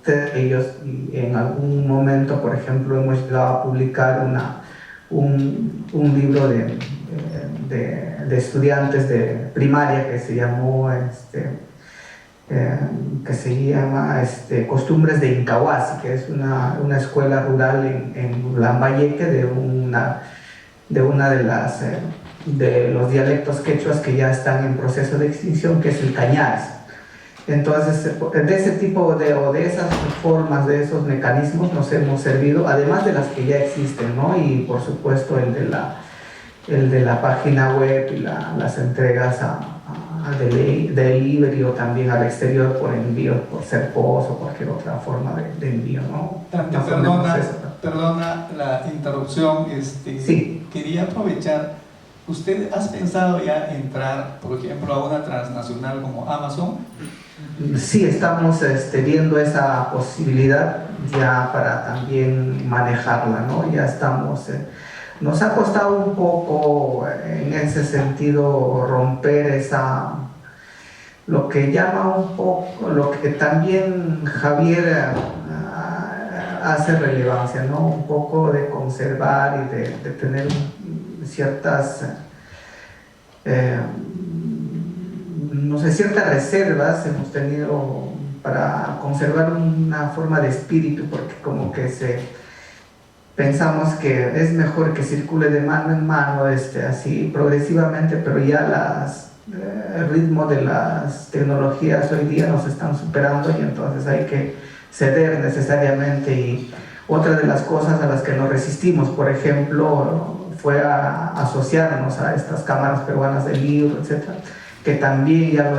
de ellos. Y en algún momento, por ejemplo, hemos llegado a publicar un libro de estudiantes de primaria que se llamó Costumbres de Incahuasi, que es una escuela rural en Lambayeque, de una de los dialectos quechuas que ya están en proceso de extinción, que es el Cañares. Entonces, de ese tipo de esas formas, de esos mecanismos nos hemos servido, además de las que ya existen, ¿no? Y por supuesto el de la página web y las entregas delivery, o también al exterior por envío, por Serpos o cualquier otra forma de envío, ¿no? Perdona la interrupción, sí. Quería aprovechar. ¿Usted has pensado ya entrar, por ejemplo, a una transnacional como Amazon? Sí, estamos viendo esa posibilidad ya para también manejarla, ¿no? Ya estamos, nos ha costado un poco en ese sentido romper lo que llama un poco, lo que también Javier hace relevancia, ¿no? Un poco de conservar y de tener ciertas ciertas reservas hemos tenido para conservar una forma de espíritu, porque como que pensamos que es mejor que circule de mano en mano, así progresivamente, pero ya el ritmo de las tecnologías hoy día nos están superando y entonces hay que ceder necesariamente. Y otra de las cosas a las que nos resistimos, por ejemplo, fue a asociarnos a estas cámaras peruanas del libro, etcétera, que también ya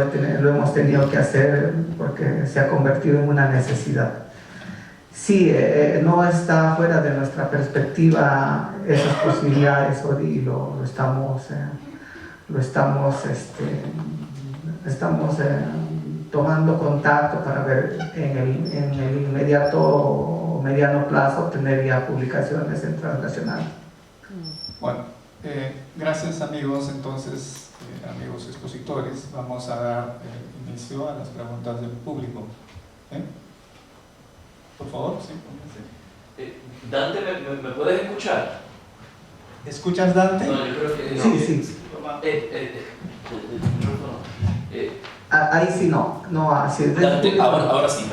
lo hemos tenido que hacer porque se ha convertido en una necesidad. Sí, no está fuera de nuestra perspectiva esas posibilidades y lo estamos tomando contacto para ver en el inmediato o mediano plazo tener ya publicaciones en transnacional. Bueno, gracias amigos, entonces amigos expositores, vamos a dar inicio a las preguntas del público. Por favor, sí. Dante, ¿me puedes escuchar? ¿Escuchas, Dante? No, yo creo que no. Sí. Ahí sí no así. Dante, ahora sí.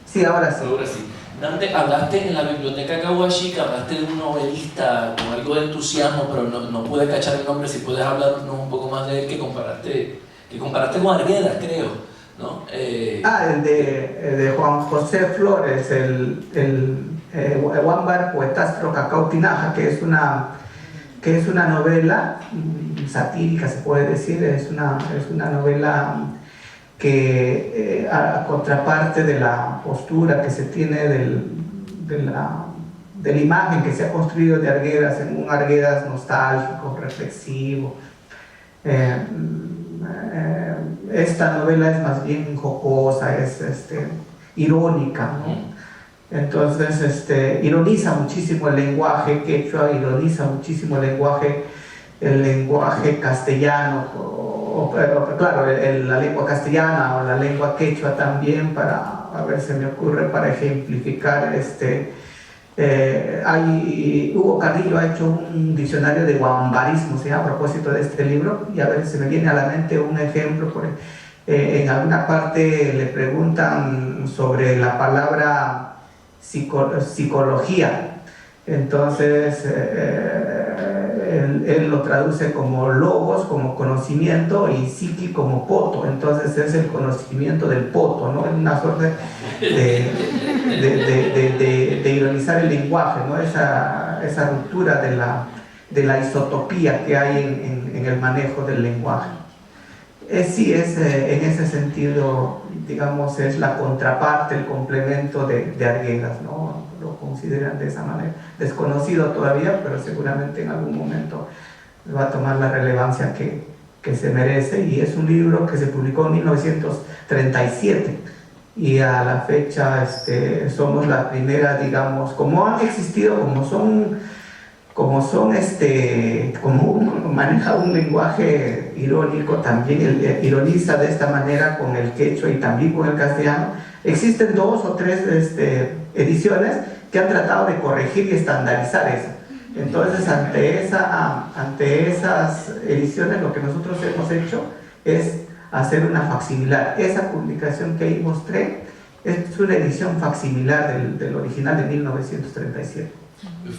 Sí, ahora sí. Ahora sí. Dante, hablaste en la biblioteca Cahuachica, hablaste de un novelista con algo de entusiasmo, pero no pude cachar el nombre. Si puedes hablarnos un poco más de él, que comparaste con Arguedas, creo, ¿no? El de Juan José Flores, el Wambar Poetastro Cacao Tinaja, que es una novela satírica, se puede decir, es una novela que a contraparte de la postura que se tiene de la imagen que se ha construido de Arguedas, en un Arguedas nostálgico, reflexivo, esta novela es más bien jocosa, es irónica, ¿no? Entonces ironiza muchísimo el lenguaje quechua, ironiza muchísimo el lenguaje castellano, claro, la lengua castellana o la lengua quechua también, se me ocurre, para ejemplificar, Hugo Carrillo ha hecho un diccionario de guambarismo, a propósito de este libro, y a ver, se me viene a la mente un ejemplo. En alguna parte le preguntan sobre la palabra psicología, entonces él lo traduce como logos, como conocimiento, y psiqui como poto, entonces es el conocimiento del poto, ¿no? Es una suerte de ironizar el lenguaje, ¿no? Esa ruptura de la isotopía que hay en el manejo del lenguaje. Sí, en ese sentido, digamos, es la contraparte, el complemento de Arguedas, ¿no? Lo consideran de esa manera. Desconocido todavía, pero seguramente en algún momento va a tomar la relevancia que se merece, y es un libro que se publicó en 1937, y a la fecha somos la primera, digamos, como han existido, como maneja un lenguaje irónico, también ironiza de esta manera con el quechua y también con el castellano. Existen 2 o 3 ediciones que han tratado de corregir y estandarizar eso. Entonces, ante esas ediciones, lo que nosotros hemos hecho es hacer una facsimilar. Esa publicación que ahí mostré es una edición facsimilar del original de 1937.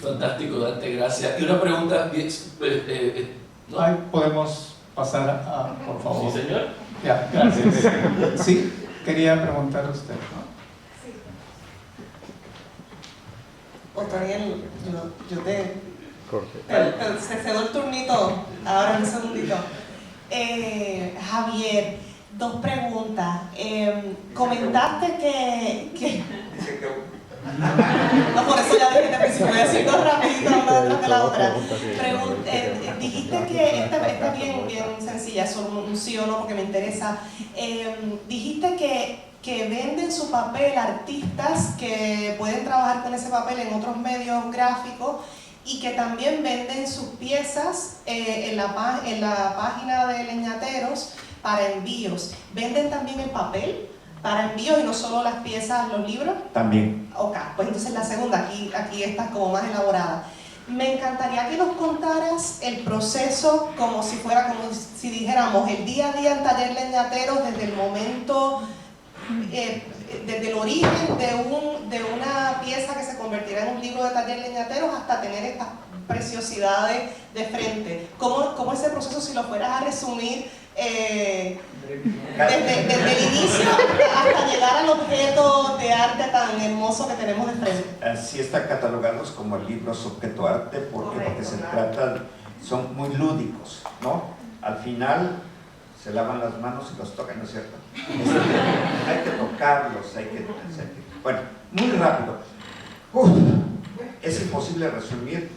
Fantástico, Dante, gracias. Y una pregunta, ¿no? Ahí podemos pasar por favor. Sí, señor. Ya, gracias. Sí, quería preguntar a usted, ¿no? Sí. Otoniel, yo te cedo el turnito ahora en un segundito. Javier, 2 preguntas. Comentaste que no, por eso ya dije que si voy haciendo rapidito una detrás de la otra. Dijiste que esta bien sencilla, solo un sí o no porque me interesa. Dijiste que venden su papel artistas que pueden trabajar con ese papel en otros medios gráficos, y que también venden sus piezas en la página de Leñateros para envíos. ¿Venden también el papel para envíos y no solo las piezas, los libros? También. Ok, pues entonces la segunda, aquí está como más elaborada. Me encantaría que nos contaras el proceso como si dijéramos el día a día en Taller Leñateros, desde el momento desde el origen de una pieza que se convertirá en un libro de taller leñateros hasta tener estas preciosidades de frente. ¿Cómo ese proceso, si lo fueras a resumir, desde el inicio hasta llegar al objeto de arte tan hermoso que tenemos de frente? Así están catalogados como libros objeto arte, porque se tratan, son muy lúdicos, ¿no? Al final se lavan las manos y los tocan, ¿no es cierto? Hay que tocarlos, bueno, muy rápido. Es imposible resumir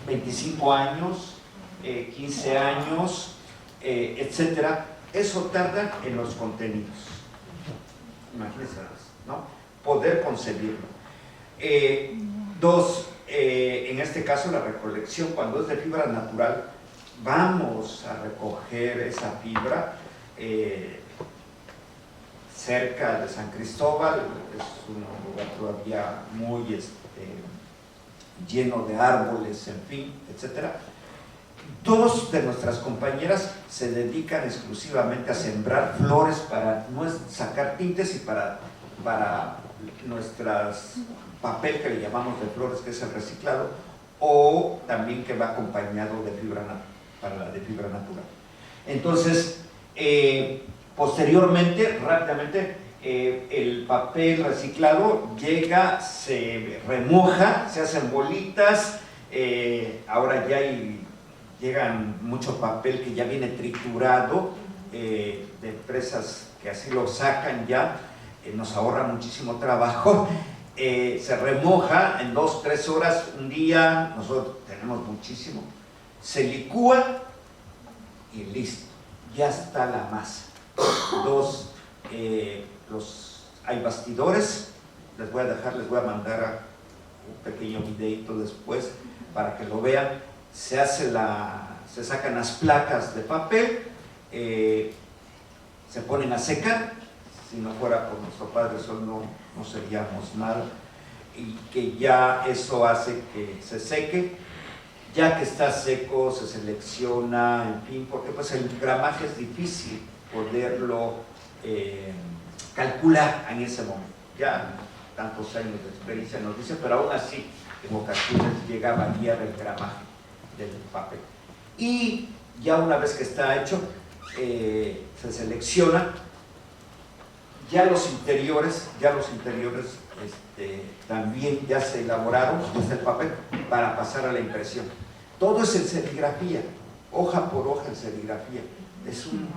25 años, 15 años, etcétera. Eso tarda en los contenidos. Imagínense, ¿no? Poder concebirlo. En este caso la recolección, cuando es de fibra natural, vamos a recoger esa fibra cerca de San Cristóbal. Es un lugar todavía muy lleno de árboles, en fin, etcétera. Dos de nuestras compañeras se dedican exclusivamente a sembrar flores para sacar tintes y para nuestras papel que le llamamos de flores, que es el reciclado, o también que va acompañado de fibra natural. Entonces, posteriormente, rápidamente, el papel reciclado llega, se remoja, se hacen bolitas, ahora ya llegan mucho papel que ya viene triturado, de empresas que así lo sacan ya, nos ahorra muchísimo trabajo. Se remoja en 2-3 horas, un día, nosotros tenemos muchísimo, se licúa y listo, ya está la masa. Hay bastidores, les voy a mandar un pequeño videito después para que lo vean. Se sacan las placas de papel, se ponen a secar. Si no fuera por nuestro Padre Sol no seríamos nada, y que ya eso hace que se seque. Ya que está seco, se selecciona, en fin, porque pues el gramaje es difícil poderlo calcular en ese momento. Ya tantos años de experiencia nos dice, pero aún así en ocasiones llega a variar el gramaje del papel. Y ya una vez que está hecho, se selecciona. Ya los interiores también ya se elaboraron desde el papel para pasar a la impresión. Todo es en serigrafía, hoja por hoja en serigrafía. Es un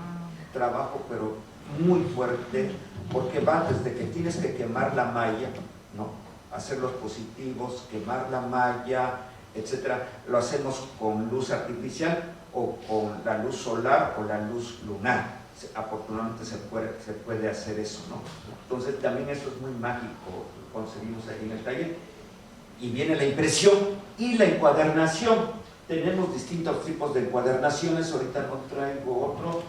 trabajo pero muy fuerte, porque va desde que tienes que quemar la malla, ¿no? Hacer los positivos, quemar la malla, etcétera. Lo hacemos con luz artificial o con la luz solar o la luz lunar. Afortunadamente se puede hacer eso, ¿no? Entonces también eso es muy mágico, lo conseguimos aquí en el taller. Y viene la impresión y la encuadernación. Tenemos distintos tipos de encuadernaciones, ahorita no traigo otro,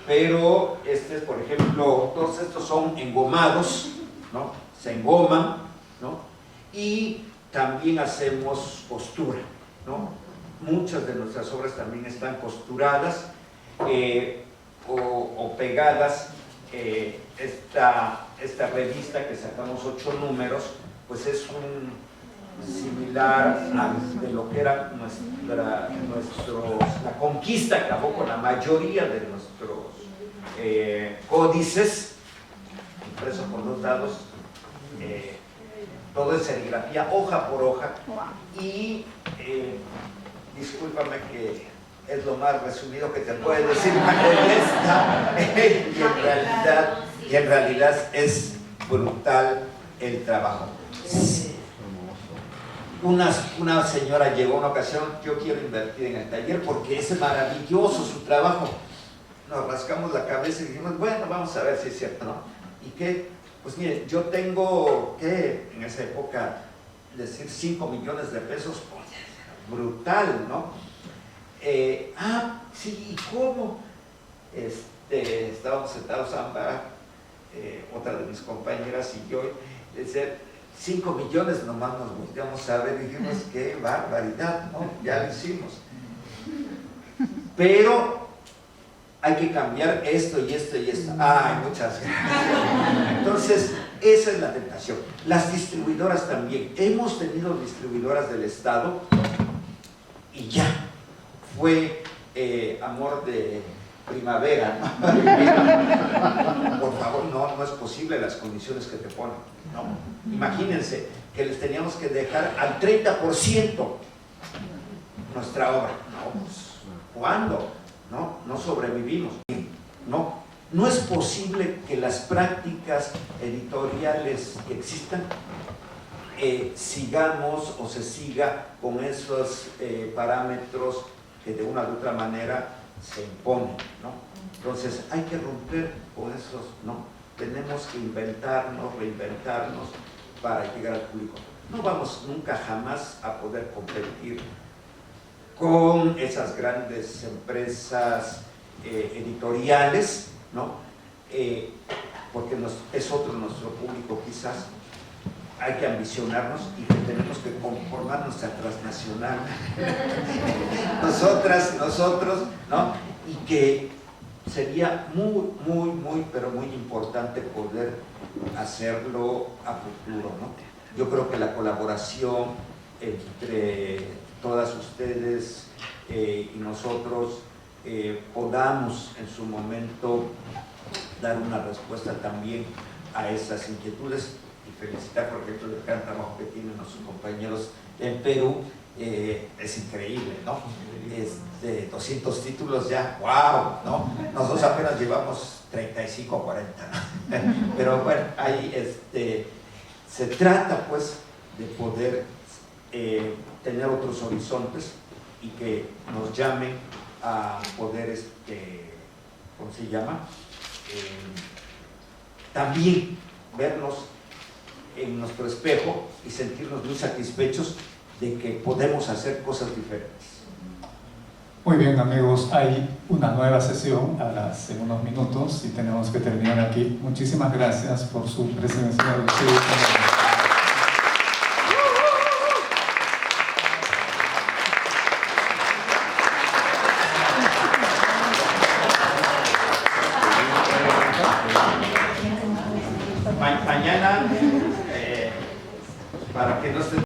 pero por ejemplo, todos estos son engomados, ¿no? Se engoman, ¿no? Y también hacemos costura, ¿no? Muchas de nuestras obras también están costuradas, o pegadas. Esta revista que sacamos 8 números, pues es similar a de lo que era la conquista. Acabó con la mayoría de nuestros códices, impresos por 2 lados, todo en serigrafía, hoja por hoja. Y discúlpame que es lo más resumido que te puede decir y en realidad es brutal el trabajo. Una señora llegó a una ocasión: yo quiero invertir en el taller porque es maravilloso su trabajo. Nos rascamos la cabeza y dijimos, bueno, vamos a ver si es cierto, ¿no? ¿Y qué? Pues mire, yo tengo, ¿qué? En esa época, decir 5 millones de pesos, brutal, ¿no? Sí, ¿cómo? Estábamos sentados ambas, otra de mis compañeras y yo, decía, 5 millones, nomás nos volteamos a ver y dijimos, qué barbaridad, ¿no? Ya lo hicimos. Pero hay que cambiar esto y esto y esto. Ay, muchas gracias. Entonces, esa es la tentación. Las distribuidoras también. Hemos tenido distribuidoras del Estado y ya fue amor de primavera, ¿no? Por favor, no es posible las condiciones que te ponen, ¿no? Imagínense que les teníamos que dejar al 30% nuestra obra. No, pues, ¿cuándo? No sobrevivimos. No es posible que las prácticas editoriales que existan sigamos o se siga con esos parámetros que de una u otra manera se imponen, ¿no? Entonces hay que romper con esos, ¿no? Tenemos que inventarnos, reinventarnos para llegar al público. No vamos nunca jamás a poder competir con esas grandes empresas editoriales, ¿no? Porque es otro nuestro público quizás. Hay que ambicionarnos y que tenemos que conformar nuestra transnacional. Nosotros, ¿no? Y que sería pero muy importante poder hacerlo a futuro, ¿no? Yo creo que la colaboración entre todas ustedes y nosotros podamos en su momento dar una respuesta también a esas inquietudes y felicitar por ejemplo el gran trabajo que tienen nuestros compañeros en Perú. Es increíble, ¿no? 200 títulos ya, wow, ¿no? Nosotros apenas llevamos 35 o 40, ¿no? Pero bueno, ahí se trata pues de poder tener otros horizontes y que nos llamen a poder, ¿cómo se llama? También vernos en nuestro espejo y sentirnos muy satisfechos de que podemos hacer cosas diferentes. Muy bien, amigos, hay una nueva sesión en unos minutos y tenemos que terminar aquí. Muchísimas gracias por su presencia.